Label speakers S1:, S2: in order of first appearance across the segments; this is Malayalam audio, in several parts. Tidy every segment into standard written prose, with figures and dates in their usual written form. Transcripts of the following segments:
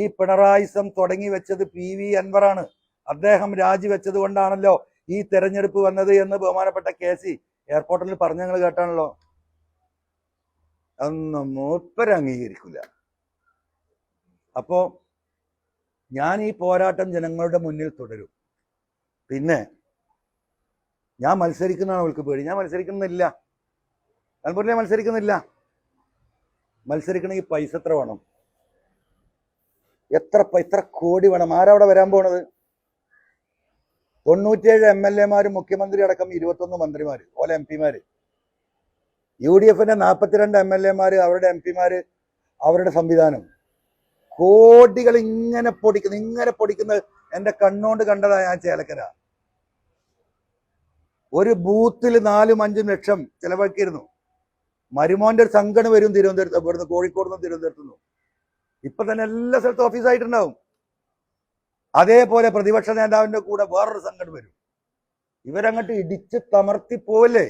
S1: ഈ പിണറായിസം തുടങ്ങി വെച്ചത് PV അൻവറാണ്. അദ്ദേഹം രാജിവെച്ചത് കൊണ്ടാണല്ലോ ഈ തെരഞ്ഞെടുപ്പ് വന്നത് എന്ന് ബഹുമാനപ്പെട്ട KC എയർപോർട്ടിൽ പറഞ്ഞ ഞങ്ങൾ കേട്ടാണല്ലോ. അതൊന്നും മൂപ്പര് അംഗീകരിക്കില്ല. അപ്പോ ഞാൻ ഈ പോരാട്ടം ജനങ്ങളുടെ മുന്നിൽ തുടരും. പിന്നെ ഞാൻ മത്സരിക്കുന്നതാണ് അവൾക്ക് പേടി. ഞാൻ മത്സരിക്കുന്നില്ല, ഞാൻ മത്സരിക്കുന്നില്ല. മത്സരിക്കണമെങ്കിൽ പൈസ എത്ര വേണം? എത്ര കോടി വേണം? ആരവിടെ വരാൻ പോണത്? 97 MLA മുഖ്യമന്ത്രി അടക്കം 21 മന്ത്രിമാര്, ഓലെ MP മാര്. UDF-ന്റെ 42 MLA അവരുടെ MP-മാര്, അവരുടെ സംവിധാനം. കോടികൾ ഇങ്ങനെ പൊടിക്കുന്നത് എന്റെ കണ്ണുകൊണ്ട് കണ്ടതാ. ഞാൻ ചേലക്കര ഒരു ബൂത്തിൽ 4-5 ലക്ഷം ചെലവാക്കിയിരുന്നു. മരുമോന്റെ ഒരു സംഘടന വരും തിരുവനന്തപുരത്ത്, ഇവിടുന്ന് കോഴിക്കോട് നിന്ന് തിരുവനന്തപുരത്തുനിന്ന്. ഇപ്പൊ തന്നെ എല്ലാ സ്ഥലത്തും ഓഫീസായിട്ടുണ്ടാവും. അതേപോലെ പ്രതിപക്ഷ നേതാവിന്റെ കൂടെ വേറൊരു സംഘടന വരും. ഇവരങ്ങോട്ട് ഇടിച്ച് തമർത്തി പോവല്ലേ.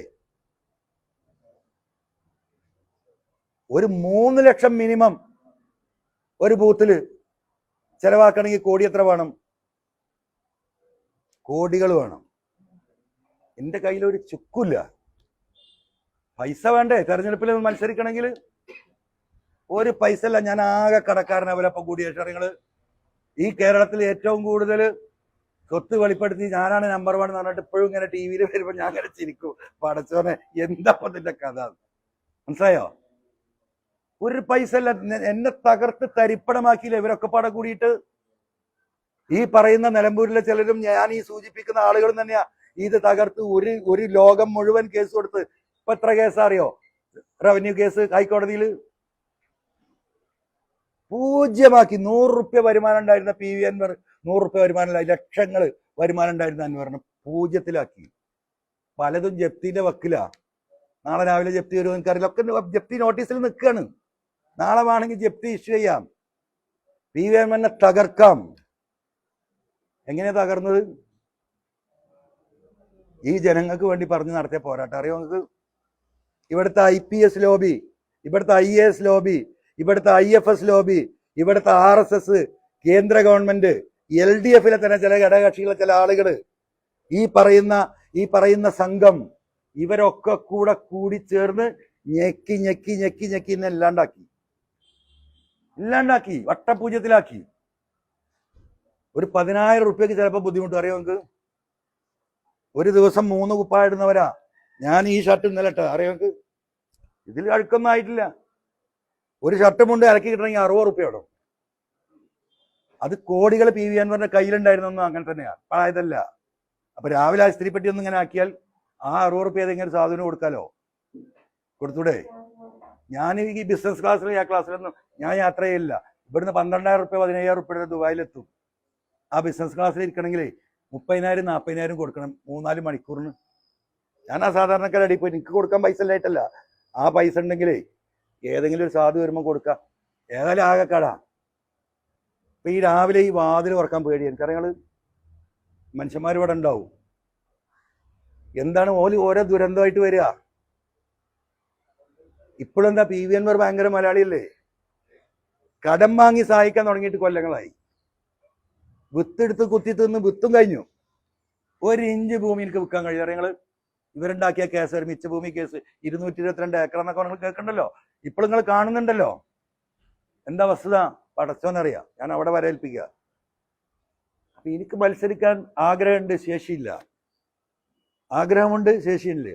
S1: ഒരു 3 ലക്ഷം മിനിമം ഒരു ബൂത്തില് ചെലവാക്കണമെങ്കിൽ കോടി എത്ര വേണം? കോടികൾ വേണം. എന്റെ കയ്യിൽ ഒരു ചുക്കില്ല. പൈസ വേണ്ടേ തെരഞ്ഞെടുപ്പിൽ മത്സരിക്കണമെങ്കിൽ? ഒരു പൈസ അല്ല. ഞാൻ ആകെ കടക്കാരനവരപ്പം കൂടിയേഷങ്ങള് ഈ കേരളത്തിൽ ഏറ്റവും കൂടുതൽ സ്വത്ത് വെളിപ്പെടുത്തി ഞാനാണ് നമ്പർ 1 എന്ന് പറഞ്ഞിട്ട് ഇപ്പോഴും ഇങ്ങനെ TV-യിൽ വരുമ്പോൾ ഞാൻ ഇങ്ങനെ ചിരിക്കും. പടച്ചോനെ, എന്താ ഇതിന്റെ കഥ? മനസ്സിലായോ? ഒരു പൈസ അല്ല. എന്നെ തകർത്ത് തരിപ്പണമാക്കിയില്ല ഇവരൊക്കെ പാടെ കൂടിയിട്ട്. ഈ പറയുന്ന നിലമ്പൂരിലെ ചിലരും ഞാൻ ഈ സൂചിപ്പിക്കുന്ന ആളുകളും തന്നെയാ ഇത് തകർത്ത് ഒരു ലോകം മുഴുവൻ കേസ് കൊടുത്ത്. ഇപ്പൊ എത്ര കേസാ അറിയോ? റവന്യൂ കേസ് ഹൈക്കോടതിയിൽ പൂജ്യമാക്കി. 100 റുപ്യ വരുമാനം ഉണ്ടായിരുന്ന PV അൻവർ, 100 റുപ്യ വരുമാനമില്ല, ലക്ഷങ്ങൾ വരുമാനം ഉണ്ടായിരുന്ന അൻവറിനെ പൂജ്യത്തിലാക്കി. പലതും ജപ്തിന്റെ വക്കിലാ. നാളെ രാവിലെ ജപ്തി വരുമോ എനിക്കറിയില്ല. ഒക്കെ ജപ്തി നോട്ടീസിൽ നിൽക്കുകയാണ്. നാളെ വേണമെങ്കിൽ ജപ്തി ഇഷ്യൂ ചെയ്യാം. PV അൻവറിനെ തകർക്കാം. എങ്ങനെയാ തകർന്നത്? ഈ ജനങ്ങൾക്ക് വേണ്ടി പറഞ്ഞു നടത്തിയ പോരാട്ടം. അറിയോ നിങ്ങൾക്ക്? ഇവിടുത്തെ IPS ലോബി, ഇവിടുത്തെ IAS ലോബി, ഇവിടുത്തെ IFS ലോബി, ഇവിടുത്തെ RSS, കേന്ദ്ര ഗവൺമെന്റ്, LDF-ലെ തന്നെ ചില ഘടകകക്ഷികളെ ചില ആളുകള്, ഈ പറയുന്ന സംഘം, ഇവരൊക്കെ കൂടി ചേർന്ന് ഞെക്കി എന്നെ ഇല്ലാണ്ടാക്കി വട്ടപൂജ്യത്തിലാക്കി. ഒരു 10,000 റുപ്യക്ക് ചിലപ്പോൾ ബുദ്ധിമുട്ട്. അറിയോ നിങ്ങൾക്ക്? ഒരു ദിവസം 3 കുപ്പായ ഇടുന്നവരാ. ഞാൻ ഈ ഷർട്ട് ഇന്നലെ ഇട്ട. അറിയോ നിങ്ങൾക്ക്? ഇതിൽ അഴുക്കൊന്നും ആയിട്ടില്ല. ഒരു ഷർട്ട് മുണ്ട് ഇറക്കി കിട്ടണമെങ്കിൽ 60 റുപ്യ ഇടും. അത് കോടികൾ PV അൻവറിന്റെ കയ്യിലുണ്ടായിരുന്നൊന്നും അങ്ങനെ തന്നെയാണ്. ആയതല്ല. അപ്പൊ രാവിലെ ആ സ്ത്രീപ്പെട്ടി ഒന്നും ഇങ്ങനെ ആക്കിയാൽ ആ 60 റുപ്യ ഏതെങ്കിലും സാധനം കൊടുക്കാലോ. കൊടുത്തൂടെ? ഞാൻ ഈ ബിസിനസ് ക്ലാസ്സിലും ആ ക്ലാസ്സിലൊന്നും ഞാൻ യാത്ര ചെയ്യില്ല. ഇവിടുന്ന് 12,000 റുപ്യ 15,000 റുപ്യ ദുബായിലെത്തും. ആ ബിസിനസ് ക്ലാസ്സിൽ ഇരിക്കണമെങ്കിൽ 30,000 40,000 കൊടുക്കണം 3-4 മണിക്കൂറിന്. ഞാൻ ആ സാധാരണക്കാരടി പോയി എനിക്ക് കൊടുക്കാൻ പൈസ ഇല്ലായിട്ടല്ല. ആ പൈസ ഉണ്ടെങ്കിൽ ഏതെങ്കിലും ഒരു സാധു വരുമ്പോൾ കൊടുക്കാം. ഏതായാലും ആകെ കടാ. ഇപ്പൊ ഈ രാവിലെ ഈ വാതിൽ തുറക്കാൻ പേടി. എനിക്കറിയാം മനുഷ്യന്മാർ ഇവിടെ ഉണ്ടാവും. എന്താണ് ഓരോ ദുരന്തമായിട്ട് വരിക. ഇപ്പോഴെന്താ PV അൻവർ ഭയങ്കര മലയാളിയല്ലേ? കടം വാങ്ങി സഹായിക്കാൻ തുടങ്ങിയിട്ട് കൊല്ലങ്ങളായി. വിത്തെടുത്ത് കുത്തി തിന്ന് വിത്തും കഴിഞ്ഞു. 1 ഇഞ്ച് ഭൂമി എനിക്ക് വിൽക്കാൻ കഴിയും. അറിയങ്ങള് ഇവരുണ്ടാക്കിയ കേസ്, ഒരു മിച്ച ഭൂമി കേസ് 222 ഏക്കർ എന്നൊക്കെ നിങ്ങൾ കേൾക്കണ്ടല്ലോ. ഇപ്പോൾ നിങ്ങൾ കാണുന്നുണ്ടല്ലോ. എന്താ വസ്തുത? പടച്ചോനറിയാം. ഞാൻ അവിടെ വരേൽപ്പിക്കുക. അപ്പൊ എനിക്ക് മത്സരിക്കാൻ ആഗ്രഹമുണ്ട്, ശേഷിയില്ല. ആഗ്രഹമുണ്ട്, ശേഷിയില്ലേ?